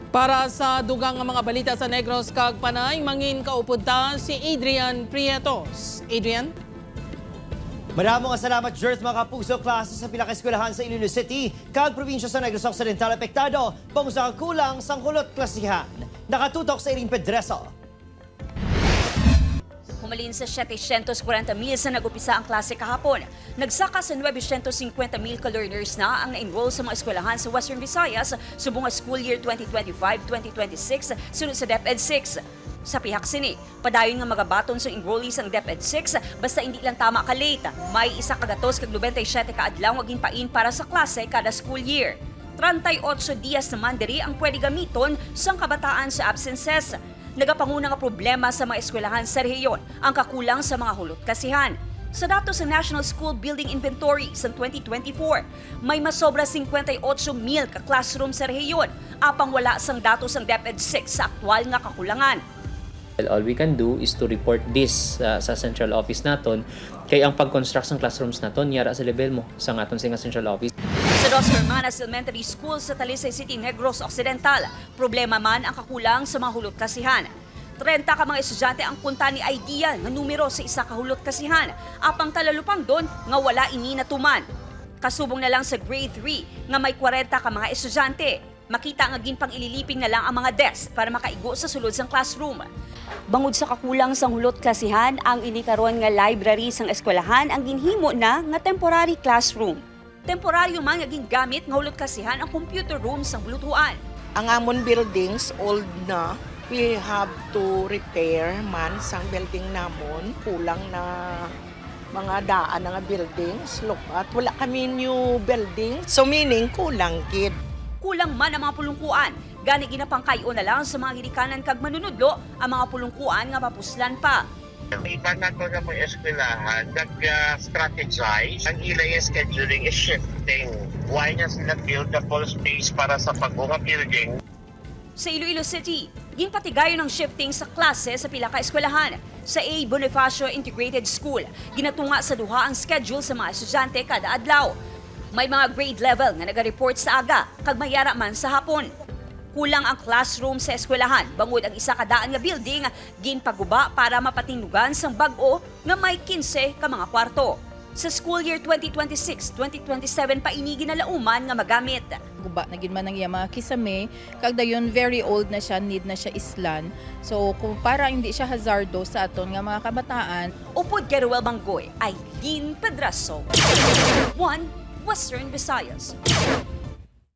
Para sa dugang nga mga balita sa Negros kag Panay, mangin kaupod ta si Adrian Prietos. Adrian? Maraming salamat, Jers, mga kapuso. Klase sa pinaka-eskwelahan sa Iloilo City, kag probinsya sa Negros Occidental apektado, pangusa kulang sang hulot klasihan. Nakatutok sa Iring Pedreso. Humalin sa 740,000 sa nag-upisa ang klase kahapon. Nagsaka sa 950,000 ka-learners na ang na-enroll sa mga eskwelahan sa Western Visayas subong school year 2025-2026 sunod sa DepEd 6. Sa pihak sini, padayon nga magabaton sa enrollees ang DepEd 6 basta hindi lang tama ka late. May isa kagatos kag 97 ka adlaw waging pain para sa klase kada school year. 38 dias naman diri ang pwede gamiton sang kabataan sa absences. Nagapanguna nga problema sa mga eskwelahan sa rehiyon ang kakulang sa mga hulot klasihan. Sa datos sa National School Building Inventory sa 2024, may masobra 58,000 ka classroom sa rehiyon, apang wala sang datos ng DepEd 6 sa aktwal nga kakulangan. All we can do is to report this sa central office naton kay ang pag-construct ng classrooms naton yara sa level mo sa aton sa central office. Sa Dos Hermanas Elementary School sa Talisay City, Negros Occidental, problema man ang kakulang sa mga hulot klasihan. 30 ka mga estudyante ang punta ni ideal nga numero sa isa ka hulot klasihan, apang talalupang doon nga wala ini natuman. Kasubong na lang sa grade 3 nga may 40 ka mga estudyante. Makita nga ginpang ililiping na lang ang mga desk para makaigo sa sulod sang classroom. Bangod sa kakulang sang hulot klasihan, ang inikaron nga library sang eskwelahan ang ginhimo na nga temporary classroom. Temporaryo man nga gingamit nga hulot klasihan ang computer room sang bulutuan. Ang amon buildings old na, we have to repair man sang building namon, kulang na mga daan nga buildings. Look at wala kami new building, so meaning kulang kid. Kulang man ang mga pulungkuan. Gani ginapangkayo na lang sa mga ginikanan kag manunudlo ang mga pulungkuan nga mapuslan pa. Iba na ko na mga eskwelahan, nag-strategize. Ang ilay scheduling is shifting. Why na sila build the full space para sa pag-unga building? Sa Iloilo City, ginpatigayo ng shifting sa klase sa pila ka eskwelahan. Sa A. Bonifacio Integrated School, ginatunga sa duha ang schedule sa mga estudyante kada adlaw. May mga grade level nga naga-report sa aga, kag mayara man sa hapon. Kulang ang classroom sa eskwelahan, bangod ang isa kadaan nga building, ginpaguba para mapatinugan sang bag-o nga may 15 ka mga kwarto. Sa school year 2026-2027 pa ini ginalauman nga magamit. Guba na gid man ang iya mga kisame, kag dayon very old na siya, need na siya islan. So kung para hindi siya hazardo sa aton nga mga kabataan. Upod Geruel Banggoy, Aileen Pedraso, 1 Western Visayas.